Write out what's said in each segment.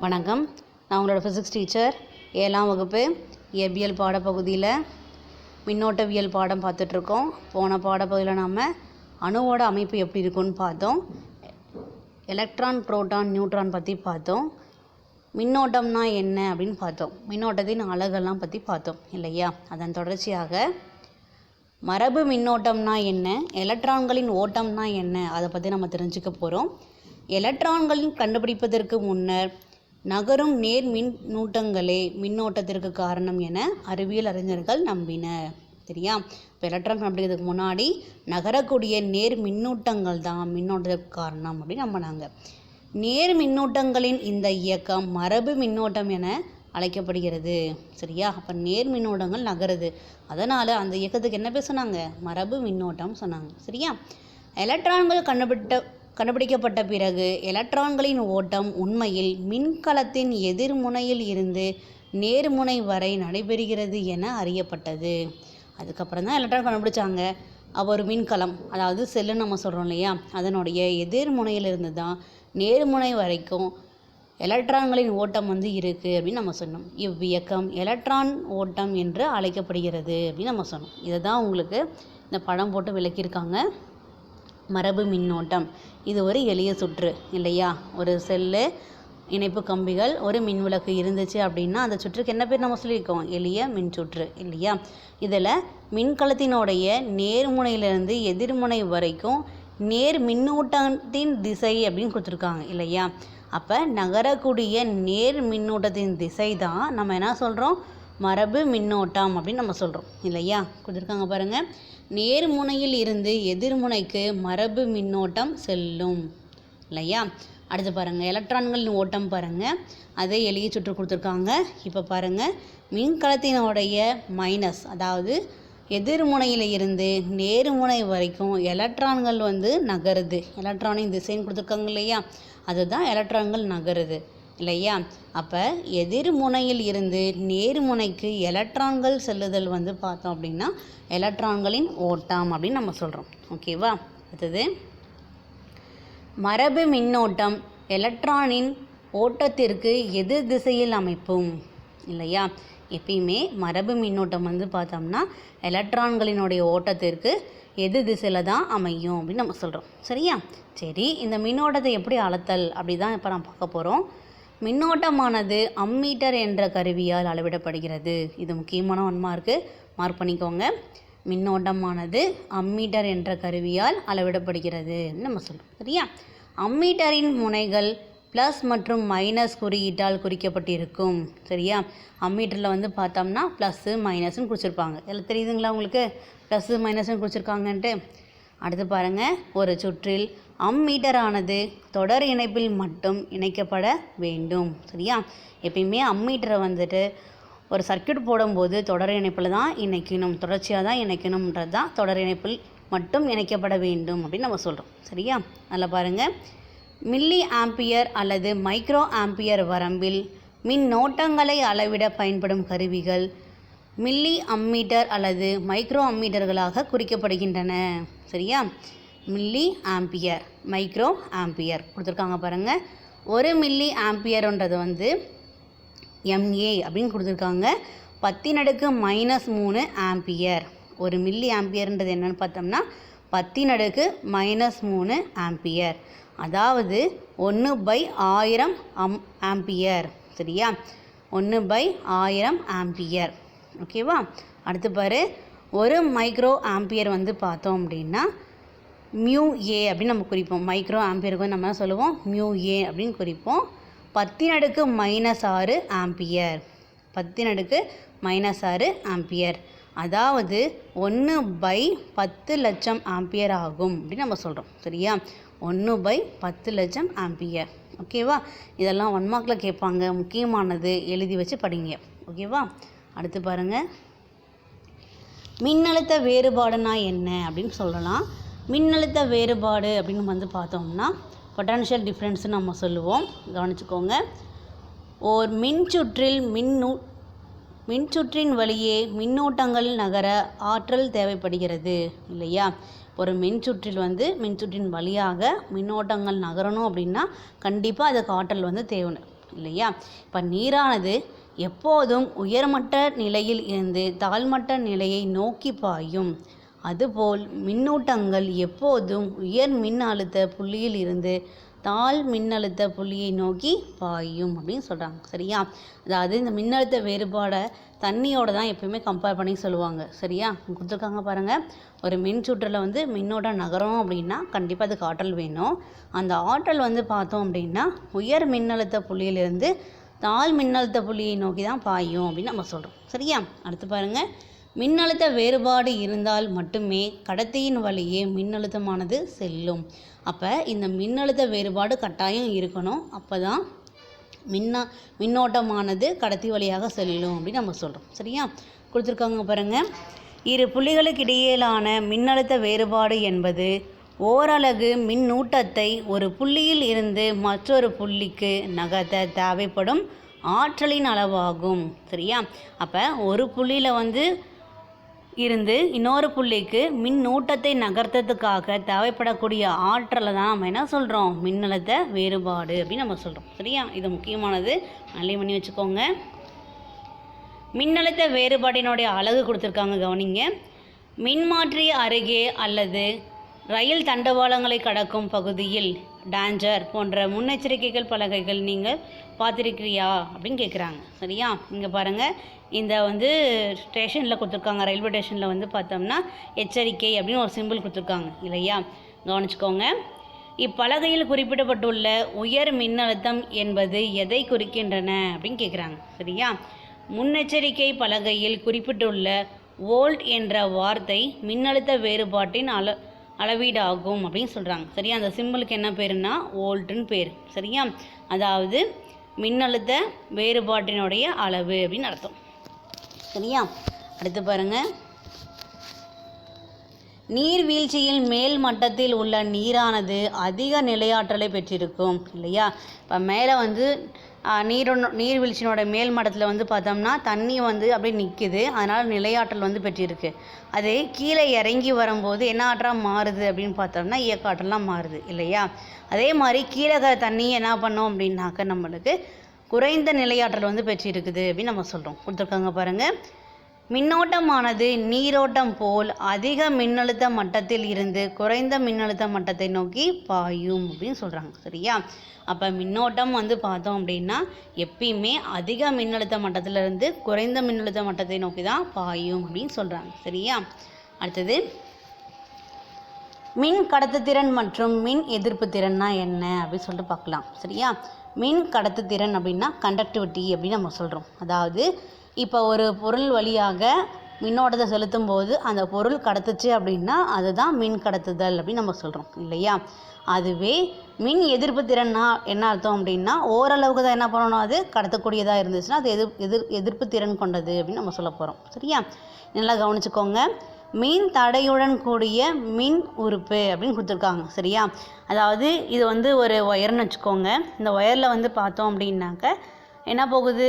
வணக்கம். நான் உங்களோட ஃபிசிக்ஸ் டீச்சர். 7ஆம் வகுப்பு இயற்பியல் பாடப்பகுதியில் மின்னோட்டவியல் பாடம் பார்த்துட்ருக்கோம். போன பாடப்பகுதியில் நாம் அணுவோட அமைப்பு எப்படி இருக்குன்னு பார்த்தோம். எலக்ட்ரான், புரோட்டான், நியூட்ரான் பற்றி பார்த்தோம். மின்னோட்டம்னா என்ன அப்படின்னு பார்த்தோம். மின்னோட்டத்தின் அலகெல்லாம் பற்றி பார்த்தோம் இல்லையா? அதன் தொடர்ச்சியாக மரபு மின்னோட்டம்னா என்ன, எலக்ட்ரான்களின் ஓட்டம்னா என்ன, அதை பற்றி நம்ம தெரிஞ்சுக்க போகிறோம். எலக்ட்ரான்களின் கண்டுபிடிப்பதற்கு முன்னர் நகரும் நேர் மின்னூட்டங்களே மின்னோட்டத்திற்கு காரணம் என அறிவியல் அறிஞர்கள் நம்பினர். சரியா? இப்போ எலக்ட்ரான் கண்டுபிடிக்கிறதுக்கு முன்னாடி நகரக்கூடிய நேர் மின்னூட்டங்கள் தான் மின்னோட்டத்திற்கு காரணம் அப்படின்னு நம்பினாங்க. நேர் மின்னூட்டங்களின் இந்த இயக்கம் மரபு மின்னோட்டம் என அழைக்கப்படுகிறது. சரியா? அப்போ நேர் மின்னோட்டங்கள் நகருது, அதனால் அந்த இயக்கத்துக்கு என்ன பேர் சொன்னாங்க? மரபு மின்னோட்டம் சொன்னாங்க. சரியா? எலக்ட்ரான்கள் கண்டுபிடிக்கப்பட்ட பிறகு எலக்ட்ரான்களின் ஓட்டம் உண்மையில் மின்கலத்தின் எதிர்முனையில் இருந்து நேர்முனை வரை நடைபெறுகிறது என அறியப்பட்டது. அதுக்கப்புறம் தான் எலக்ட்ரான் கண்டுபிடிச்சாங்க. அப்போ ஒரு மின்கலம், அதாவது செல்லுன்னு நம்ம சொல்கிறோம் இல்லையா, அதனுடைய எதிர்முனையிலிருந்து தான் நேர்முனை வரைக்கும் எலக்ட்ரான்களின் ஓட்டம் இருக்குது அப்படின்னு நம்ம சொன்னோம். இவ்வியக்கம் எலக்ட்ரான் ஓட்டம் என்று அழைக்கப்படுகிறது அப்படின்னு நம்ம சொன்னோம். இதை தான் உங்களுக்கு இந்த படம் போட்டு விளக்கியிருக்காங்க. மரபு மின்னோட்டம் இது ஒரு எளிய சுற்று இல்லையா? ஒரு செல்லு, இணைப்பு கம்பிகள், ஒரு மின்விளக்கு இருந்துச்சு அப்படின்னா அந்த சுற்றுக்கு என்ன பேர் நம்ம சொல்லியிருக்கோம்? எளிய மின்சுற்று இல்லையா? இதில் மின்கலத்தினுடைய நேர்முனையிலிருந்து எதிர்முனை வரைக்கும் நேர் மின்னூட்டத்தின் திசை அப்படின்னு கொடுத்துருக்காங்க இல்லையா? அப்போ நகரக்கூடிய நேர் மின்னூட்டத்தின் திசை தான் நம்ம என்ன சொல்கிறோம்? மரபு மின்னோட்டம் அப்படின்னு நம்ம சொல்கிறோம் இல்லையா? கொடுத்துருக்காங்க பாருங்கள். நேர்முனையில் இருந்து எதிர்முனைக்கு மரபு மின்னோட்டம் செல்லும் இல்லையா? அடுத்து பாருங்கள், எலக்ட்ரான்களின் ஓட்டம் பாருங்கள், அதே எளிய சுற்று கொடுத்துருக்காங்க. இப்போ பாருங்கள், மின்கலத்தினுடைய மைனஸ், அதாவது எதிர்முனையில் இருந்து நேர்முனை வரைக்கும் எலக்ட்ரான்கள் நகருது. எலக்ட்ரானின் திசைன்னு கொடுத்துருக்காங்க இல்லையா? அதுதான் எலக்ட்ரான்கள் நகருது இல்லையா? அப்போ எதிர்முனையில் இருந்து நேர்முனைக்கு எலக்ட்ரான்கள் செல்லுதல் பார்த்தோம் அப்படின்னா எலக்ட்ரான்களின் ஓட்டம் அப்படின்னு நம்ம சொல்கிறோம். ஓகேவா? அடுத்தது மரபு மின்னோட்டம் எலக்ட்ரானின் ஓட்டத்திற்கு எதிர் திசையில் அமைப்பும் இல்லையா? எப்பயுமே மரபு மின்னோட்டம் பார்த்தோம்னா எலக்ட்ரான்களினுடைய ஓட்டத்திற்கு எதிர் திசையில் தான் அமையும் அப்படின்னு நம்ம சொல்கிறோம். சரியா? சரி, இந்த மின்னோட்டத்தை எப்படி அளத்தல் அப்படி தான் இப்போ நான் பார்க்க போகிறோம். மின்னோட்டமானது அம்மீட்டர் என்ற கருவியால் அளவிடப்படுகிறது. இது முக்கியமான ஒன்றா இருக்குது, மார்க் பண்ணிக்கோங்க. மின்னோட்டமானது அம்மீட்டர் என்ற கருவியால் அளவிடப்படுகிறது நம்ம சொல்கிறோம். சரியா? அம்மீட்டரின் முனைகள் ப்ளஸ் மற்றும் மைனஸ் குறியீட்டால் குறிக்கப்பட்டிருக்கும். சரியா? அம்மீட்டரில் பார்த்தோம்னா ப்ளஸ்ஸு மைனஸ்ன்னு குறிச்சிருப்பாங்க. எல்லாம் தெரியுதுங்களா உங்களுக்கு? ப்ளஸ்ஸு மைனஸ்ன்னு குறிச்சிருக்காங்கன்ட்டு. அடுத்து பாருங்கள், ஒரு சுற்றில் அம்மீட்டரானது தொடர் இணைப்பில் மட்டும் இணைக்கப்பட வேண்டும். சரியா? எப்பயுமே அம்மீட்டரை ஒரு சர்க்யூட் போடும்போது தொடர் இணைப்பில் தான் இணைக்கணும், தொடர்ச்சியாக தான் இணைக்கணுன்றது தான் தொடர் இணைப்பில் மட்டும் இணைக்கப்பட வேண்டும் அப்படின்னு நம்ம சொல்கிறோம். சரியா? அதில் பாருங்கள், மில்லி ஆம்பியர் அல்லது மைக்ரோ ஆம்பியர் வரம்பில் மின்னோட்டங்களை அளவிட பயன்படும் கருவிகள் மில்லி அம்மீட்டர் அல்லது மைக்ரோ அம்மீட்டர்களாக குறிக்கப்படுகின்றன. சரியா? மில்லி ஆம்பியர், மைக்ரோ ஆம்பியர் கொடுத்துருக்காங்க பாருங்கள். ஒரு மில்லி ஆம்பியர்ன்றது MA அப்படின்னு கொடுத்துருக்காங்க. 10⁻³ ஆம்பியர். ஒரு மில்லி ஆம்பியர்ன்றது என்னென்னு பார்த்தோம்னா 10⁻³ ஆம்பியர், அதாவது 1/1000 ஆம்பியர். சரியா? 1/1000 ஆம்பியர். ஓகேவா? அடுத்து பாரு, ஒரு மைக்ரோ ஆம்பியர் பார்த்தோம் அப்படின்னா μA அப்படின்னு நம்ம குறிப்போம். மைக்ரோ ஆம்பியருக்கு நம்ம சொல்லுவோம் μA அப்படின்னு குறிப்போம். 10⁻⁻6 ஆம்பியர், 10⁻⁻6 ஆம்பியர், அதாவது 1/10,00,000 ஆம்பியர் ஆகும் அப்படின்னு நம்ம சொல்கிறோம். சரியா? 1/10,00,000 ஆம்பியர். ஓகேவா? இதெல்லாம் 1 மார்க்கில் கேட்பாங்க, முக்கியமானது, எழுதி வச்சு படிங்க. ஓகேவா? அடுத்து பாருங்கள், மின்னழுத்த வேறுபாடுனா என்ன அப்படின்னு சொல்லலாம். மின்னழுத்த வேறுபாடு அப்படின்னு பார்த்தோம்னா பொட்டன்ஷியல் டிஃப்ரென்ஸ்னு நம்ம சொல்லுவோம். கவனிச்சுக்கோங்க. ஓர் மின்சுற்றின் வழியே மின்னூட்டங்கள் நகர ஆற்றல் தேவைப்படுகிறது இல்லையா? ஒரு மின்சுற்றில் மின்சுற்றின் வழியாக மின்னோட்டங்கள் நகரணும் அப்படின்னா கண்டிப்பாக அதுக்கு ஆற்றல் இல்லையா? இப்போ நீரானது எப்போதும் உயர்மட்ட நிலையில் இருந்து தாழ்மட்ட நிலையை நோக்கி பாயும். அதுபோல் மின்னூட்டங்கள் எப்போதும் உயர் மின் அழுத்த புள்ளியில் இருந்து தாழ் மின்னழுத்த புள்ளியை நோக்கி பாயும் அப்படின்னு சொல்கிறாங்க. சரியா? அதாவது இந்த மின்னழுத்த வேறுபாடை தண்ணியோட தான் எப்பயுமே கம்பேர் பண்ணி சொல்லுவாங்க. சரியா? கொடுத்துருக்காங்க பாருங்கள். ஒரு மின் சுற்றில் வந்து மின்னோட்டம் நகரும் அப்படின்னா கண்டிப்பாக அதுக்கு ஆற்றல் வேணும். அந்த ஆற்றல் வந்து பார்த்தோம் அப்படின்னா உயர் மின்னழுத்த புள்ளியிலிருந்து தாழ் மின்னழுத்த புள்ளியை நோக்கி தான் பாயும் அப்படின்னு நம்ம சொல்கிறோம். சரியா? அடுத்து பாருங்கள். மின்னழுத்த வேறுபாடு இருந்தால் மட்டுமே கடத்தியின் வழியே மின்னழுத்தமானது செல்லும். அப்போ இந்த மின்னழுத்த வேறுபாடு கட்டாயம் இருக்கணும். அப்போ தான் மின்னோட்டமானது கடத்தி வழியாக செல்லும் அப்படின்னு நம்ம சொல்கிறோம். சரியா? கொடுத்துருக்காங்க பாருங்கள். இரு புள்ளிகளுக்கு இடையிலான மின்னழுத்த வேறுபாடு என்பது ஓரலகு மின்னூட்டத்தை ஒரு புள்ளியில் இருந்து மற்றொரு புள்ளிக்கு நகர்த்த தேவைப்படும் ஆற்றலின் அளவாகும். சரியா? அப்போ ஒரு புள்ளியில் வந்து இருந்து இன்னொரு புள்ளிக்கு மின்னூட்டத்தை நகர்த்ததுக்காக தேவைப்படக்கூடிய ஆற்றலை தான் நம்ம என்ன சொல்கிறோம்? மின்னழுத்த வேறுபாடு அப்படின்னு நம்ம சொல்கிறோம். சரியா? இது முக்கியமானது, நல்லா பண்ணி வச்சுக்கோங்க. மின்னழுத்த வேறுபாட்டினுடைய அலகு கொடுத்துருக்காங்க, கவனிங்க. மின்மாற்றி அருகே அல்லது ரயில் தண்டவாளங்களை கடக்கும் பகுதியில் டேஞ்சர் போன்ற முன்னெச்சரிக்கைகள் பலகைகள் நீங்கள் பார்த்துருக்கிறியா அப்படின்னு கேட்குறாங்க. சரியா? இங்கே பாருங்கள். இந்த வந்து ஸ்டேஷனில் கொடுத்துருக்காங்க, ரயில்வே ஸ்டேஷனில் வந்து பார்த்தோம்னா எச்சரிக்கை அப்படின்னு ஒரு சிம்பிள் கொடுத்துருக்காங்க இல்லையா? கவனிச்சுக்கோங்க. இப்பலகையில் குறிப்பிடப்பட்டுள்ள உயர் மின்னழுத்தம் என்பது எதை குறிக்கின்றன அப்படின்னு கேட்குறாங்க. சரியா? முன்னெச்சரிக்கை பலகையில் குறிப்பிட்டுள்ள வோல்ட் என்ற வார்த்தை மின்னழுத்த வேறுபாட்டின் அளவீடாகும் அப்படின்னு சொல்கிறாங்க. சரியா? அந்த சிம்பிளுக்கு என்ன பேருன்னா வோல்ட்டுன்னு பேர். சரியா? அதாவது மின்னழுத்த வேறுபாட்டினுடைய அளவு அப்படின்னு அர்த்தம். சரியா? அடுத்து பாருங்கள். நீர்வீழ்ச்சியில் மேல் மட்டத்தில் உள்ள நீரானது அதிக நிலையாற்றலை பெற்றிருக்கும் இல்லையா? இப்போ மேலே வந்து நீர்வீழ்ச்சியினோட மேல் மட்டத்தில் வந்து பார்த்தோம்னா தண்ணி வந்து அப்படியே நிற்குது, அதனால் நிலையாற்றல் வந்து பெற்றிருக்கு. அது கீழே இறங்கி வரும்போது என்ன ஆற்றலாக மாறுது அப்படின்னு பார்த்தோம்னா இயக்க ஆற்றலாம் மாறுது இல்லையா? அதே மாதிரி கீழே தண்ணி என்ன பண்ணோம் அப்படின்னாக்க நம்மளுக்கு குறைந்த நிலையாற்றல் வந்து பெற்றிருக்குது அப்படின்னு நம்ம சொல்கிறோம். கொடுத்துருக்காங்க பாருங்கள். மின்னோட்டமானது நீரோட்டம் போல் அதிக மின்னழுத்த மட்டத்தில் இருந்து குறைந்த மின்னழுத்த மட்டத்தை நோக்கி பாயும் அப்படின்னு சொல்கிறாங்க. சரியா? அப்போ மின்னோட்டம் வந்து பார்த்தோம் அப்படின்னா எப்பயுமே அதிக மின்னழுத்த மட்டத்திலிருந்து குறைந்த மின்னழுத்த மட்டத்தை நோக்கி தான் பாயும் அப்படின்னு சொல்கிறாங்க. சரியா? அடுத்தது மின் கடத்துத்திறன் மற்றும் மின் எதிர்ப்பு திறன்னா என்ன அப்படின்னு சொல்லிட்டு பார்க்கலாம். சரியா? மின் கடத்துத்திறன் அப்படின்னா கண்டக்டிவிட்டி அப்படின்னு நம்ம சொல்கிறோம். அதாவது இப்போ ஒரு பொருள் வழியாக மின்னோட்டத்தை செலுத்தும் போது அந்த பொருள் கடத்துச்சு அப்படின்னா அதுதான் மின் கடத்துதல் அப்படின்னு நம்ம சொல்கிறோம் இல்லையா? அதுவே மின் எதிர்ப்பு திறன்னா என்ன அர்த்தம் அப்படின்னா ஓரளவுக்கு தான் என்ன பண்ணணும், அது கடத்தக்கூடியதாக இருந்துச்சுன்னா அது எதிர்ப்பு திறன் கொண்டது அப்படின்னு நம்ம சொல்ல போகிறோம். சரியா? நல்லா கவனிச்சுக்கோங்க. மின் தடையுடன் கூடிய மின் உறுப்பு அப்படின்னு கொடுத்துருக்காங்க. சரியா? அதாவது இது வந்து ஒரு ஒயர்னு வச்சுக்கோங்க. இந்த ஒயரில் வந்து பார்த்தோம் அப்படின்னாக்க என்ன போகுது,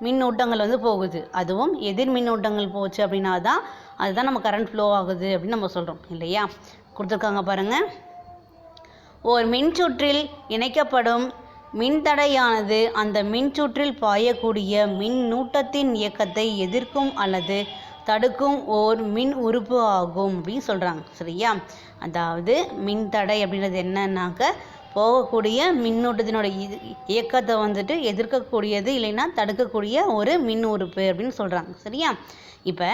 மின்னூட்டங்கள் வந்து போகுது. அதுவும் எதிர் மின்னூட்டங்கள் போச்சு அப்படின்னா தான் அதுதான் நம்ம கரண்ட் ஃப்ளோ ஆகுது அப்படின்னு நம்ம சொல்கிறோம் இல்லையா? கொடுத்துருக்காங்க பாருங்கள். ஓர் மின்சுற்றில் இணைக்கப்படும் மின்தடையானது அந்த மின்சுற்றில் பாயக்கூடிய மின்னூட்டத்தின் இயக்கத்தை எதிர்க்கும் அல்லது தடுக்கும் ஓர் மின் உறுப்பு ஆகும் அப்படின்னு சொல்கிறாங்க. சரியா? அதாவது மின்தடை அப்படின்றது என்னன்னாக்க போகக்கூடிய மின்னூட்டத்தினோட இயக்கத்தை வந்துட்டு எதிர்க்கக்கூடியது இல்லைன்னா தடுக்கக்கூடிய ஒரு மின் உறுப்பு அப்படின்னு சொல்கிறாங்க. சரியா? இப்போ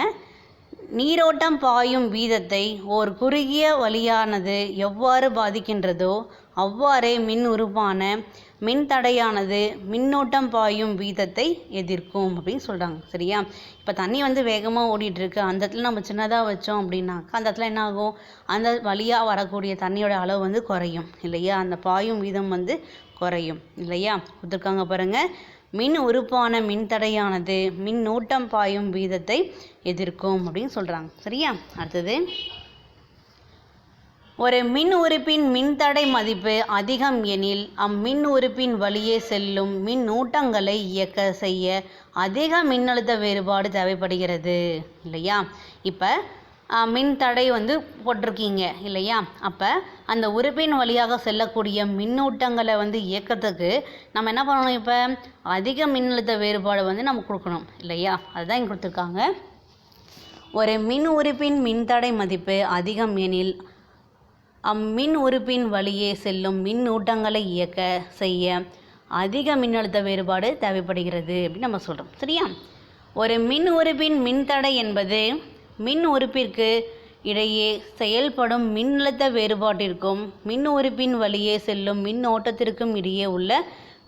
நீரோட்டம் பாயும் வீதத்தை ஓர் குறுகிய வழியானது எவ்வாறு பாதிக்கின்றதோ அவ்வாறே மின் உறுப்பான மின்தடையானது மின்னோட்டம் பாயும் வீதத்தை எதிர்க்கும் அப்படின்னு சொல்கிறாங்க. சரியா? இப்போ தண்ணி வந்து வேகமாக ஓடிட்டுருக்கு, அந்த இடத்துல நம்ம சின்னதாக வச்சோம் அப்படின்னாக்கா அந்த இடத்துல என்ன ஆகும், அந்த வழியாக வரக்கூடிய தண்ணியோட அளவு வந்து குறையும் இல்லையா? அந்த பாயும் வீதம் வந்து குறையும் இல்லையா? கொடுத்துருக்காங்க பாருங்கள். மின் உறுப்பான மின்தடையானது மின்னூட்டம் பாயும் வீதத்தை எதிர்க்கும் அப்படின்னு சொல்கிறாங்க. சரியா? அடுத்தது ஒரு மின் உறுப்பின் மின்தடை மதிப்பு அதிகம் எனில் அம்மின் உறுப்பின் வழியே செல்லும் மின்னூட்டங்களை இயக்க செய்ய அதிக மின்னழுத்த வேறுபாடு தேவைப்படுகிறது இல்லையா? இப்போ மின்தடை வந்து போட்டிருக்கீங்க இல்லையா? அப்போ அந்த உறுப்பின் வழியாக செல்லக்கூடிய மின்னூட்டங்களை வந்து இயக்கத்துக்கு நம்ம என்ன பண்ணணும்? இப்போ அதிக மின்னழுத்த வேறுபாடு வந்து நம்ம கொடுக்கணும் இல்லையா? அதுதான் இங்கே கொடுத்துருக்காங்க. ஒரு மின் உறுப்பின் மின்தடை மதிப்பு அதிகம் எனில் அம்மின் உறுப்பின் வழியே செல்லும் மின்னூட்டங்களை இயக்க செய்ய அதிக மின்னழுத்த வேறுபாடு தேவைப்படுகிறது அப்படின்னு நம்ம சொல்கிறோம். சரியா? ஒரு மின் உறுப்பின் மின்தடை என்பது மின் உறுப்பிற்கு இடையே செயல்படும் மின்னழுத்த வேறுபாட்டிற்கும் மின் உறுப்பின் வழியே செல்லும் மின்னோட்டத்திற்கும் இடையே உள்ள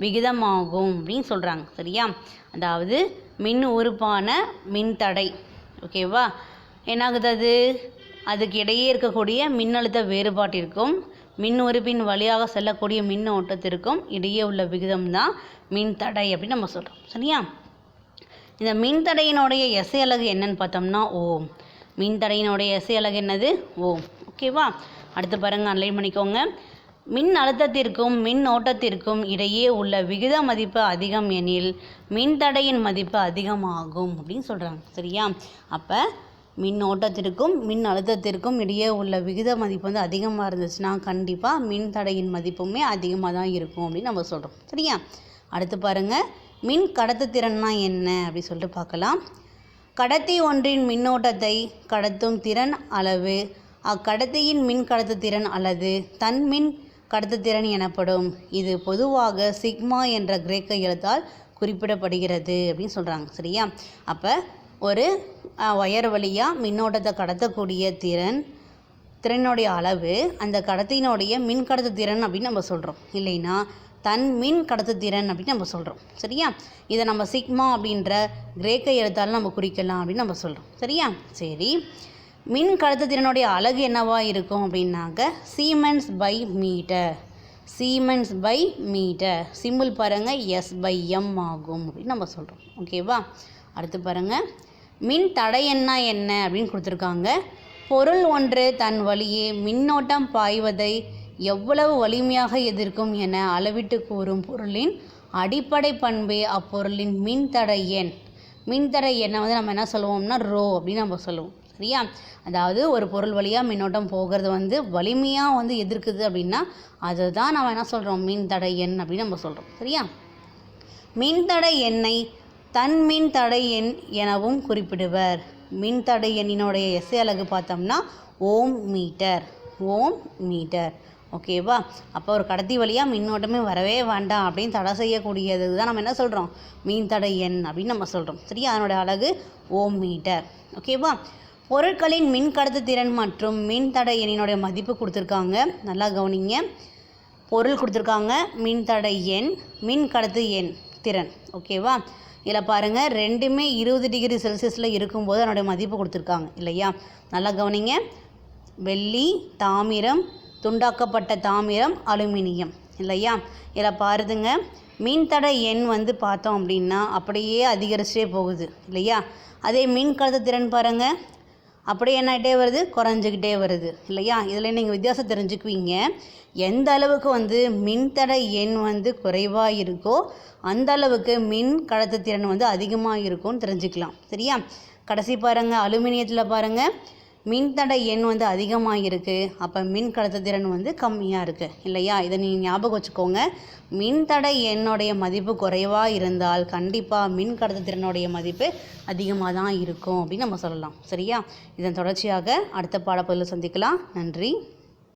விகிதமாகும் அப்படின்னு சொல்கிறாங்க. சரியா? அதாவது மின் உறுப்பான மின்தடை ஓகேவா என்னாகுது? அதுக்கு இடையே இருக்கக்கூடிய மின்னழுத்த வேறுபாட்டிற்கும் மின் உறுப்பின் வழியாக செல்லக்கூடிய மின்னோட்டத்திற்கும் இடையே உள்ள விகிதம் தான் மின்தடை அப்படின்னு நம்ம சொல்கிறோம். சரியா? இந்த மின்தடையினுடைய எஸ்ஐ அலகு என்னன்னு பார்த்தோம்னா ஓம். மின்தடையினுடைய எஸ்ஐ அலகு என்னது? ஓம். ஓகேவா? அடுத்து பாருங்கள், அன்லைன் பண்ணிக்கோங்க. மின் அழுத்தத்திற்கும் மின் ஓட்டத்திற்கும் இடையே உள்ள விகித மதிப்பு அதிகம் எனில் மின்தடையின் மதிப்பு அதிகமாகும் அப்படின்னு சொல்கிறாங்க. சரியா? அப்போ மின் ஓட்டத்திற்கும் மின் அழுத்தத்திற்கும் இடையே உள்ள விகித மதிப்பு வந்து அதிகமாக இருந்துச்சுன்னா கண்டிப்பாக மின்தடையின் மதிப்புமே அதிகமாக தான் இருக்கும் அப்படின்னு நம்ம சொல்கிறோம். சரியா? அடுத்து பாருங்கள், மின் கடத்துத்திறன்னா என்ன அப்படி சொல்லிட்டு பார்க்கலாம். கடத்தி ஒன்றின் மின்னோட்டத்தை கடத்தும் திறன் அளவு அக்கடத்தியின் மின் கடத்துத்திறன் அல்லது தன்மின் கடத்துத்திறன் எனப்படும். இது பொதுவாக சிக்மா என்ற கிரேக்க எழுத்தால் குறிப்பிடப்படுகிறது அப்படின்னு சொல்கிறாங்க. சரியா? அப்போ ஒரு ஒயர் வழியாக மின்னோட்டத்தை கடத்தக்கூடிய திறனுடைய அளவு அந்த கடத்தினுடைய மின் கடத்துத்திறன் அப்படின்னு நம்ம சொல்கிறோம். இல்லைன்னா தன் மின் கடத்துத்திறன் அப்படின்னு நம்ம சொல்கிறோம். சரியா? இதை நம்ம சிக்மா அப்படின்ற கிரேக்க எழுத்தால் நம்ம குறிக்கலாம் அப்படின்னு நம்ம சொல்கிறோம். சரியா? சரி, மின் கடத்துத்திறனுடைய அலகு என்னவா இருக்கும் அப்படின்னாக்க siemens by metre. Siemens by metre simple பாருங்கள் S/M ஆகும் அப்படின்னு நம்ம சொல்கிறோம். ஓகேவா? அடுத்து பாருங்கள், மின் தடை என்ன அப்படின்னு கொடுத்துருக்காங்க. பொருள் ஒன்று தன் வழியே மின்னோட்டம் பாய்வதை எவ்வளவு வலிமையாக எதிர்க்கும் என அளவிட்டு கூறும் பொருளின் அடிப்படை பண்பே அப்பொருளின் மின்தடை எண். மின்தடை எண்ணை வந்து நம்ம என்ன சொல்லுவோம்னா ரோ அப்படின்னு நம்ம சொல்லுவோம். சரியா? அதாவது ஒரு பொருள் வழியாக மின்னோட்டம் போகிறது வந்து வலிமையாக வந்து எதிர்க்குது அப்படின்னா அதை தான் நம்ம என்ன சொல்கிறோம்? மின்தடை எண் அப்படின்னு நம்ம சொல்கிறோம். சரியா? மின்தடை எண்ணை தன் மின்தடை எண் எனவும் குறிப்பிடுவர். மின்தடை எண்ணினுடைய எஸ்ஐ அலகு பார்த்தோம்னா ஓம் மீட்டர். ஓம் மீட்டர். ஓகேவா? அப்போ ஒரு கடத்தி வழியாக மின்னோட்டமே வரவே வேண்டாம் அப்படின்னு தடை செய்யக்கூடியது தான் நம்ம என்ன சொல்கிறோம்? மின்தடை எண் அப்படின்னு நம்ம சொல்கிறோம். சரியா? அதனுடைய அலகு ஓம் மீட்டர். ஓகேவா? பொருட்களின் மின் கடத்துத்திறன் மற்றும் மின்தடை எண்ணினுடைய மதிப்பு கொடுத்துருக்காங்க. நல்லா கவனிங்க. பொருள் கொடுத்துருக்காங்க, மின்தடை எண், மின் கடத்து எண், திறன். ஓகேவா? இதில் பாருங்கள், ரெண்டுமே 20 டிகிரி செல்சியஸில் இருக்கும்போது அதனுடைய மதிப்பு கொடுத்துருக்காங்க இல்லையா? நல்லா கவனிங்க. வெள்ளி, தாமிரம், துண்டாக்கப்பட்ட தாமிரம், அலுமினியம் இல்லையா? இதில் பாருதுங்க, மின்தடை எண் வந்து பார்த்தோம் அப்படின்னா அப்படியே அதிகரிச்சே போகுது இல்லையா? அதே மின் கடத்துத்திறன் பாருங்கள், அப்படியே என்ன ஆகிட்டே வருது? குறைஞ்சிக்கிட்டே வருது இல்லையா? இதில் நீங்கள் வித்தியாசம் தெரிஞ்சுக்குவீங்க. எந்த அளவுக்கு வந்து மின்தடை எண் வந்து குறைவாக இருக்கோ அந்த அளவுக்கு மின் கடத்துத்திறன் வந்து அதிகமாக இருக்கும்னு தெரிஞ்சுக்கலாம். சரியா? கடைசி பாருங்கள், அலுமினியத்தில் பாருங்கள் மின்தடை எண் வந்து அதிகமாக இருக்குது, அப்போ மின் கடத்துத்திறன் வந்து கம்மியாக இருக்குது இல்லையா? இதை நீங்கள் ஞாபகம் வச்சுக்கோங்க. மின்தடை எண்ணுடைய மதிப்பு குறைவாக இருந்தால் கண்டிப்பாக மின் கடத்துத்திறனுடைய மதிப்பு அதிகமாக தான் இருக்கும் அப்படின்னு நம்ம சொல்லலாம். சரியா? இதன் தொடர்ச்சியாக அடுத்த பாடப்பகுதியில் சந்திக்கலாம். நன்றி.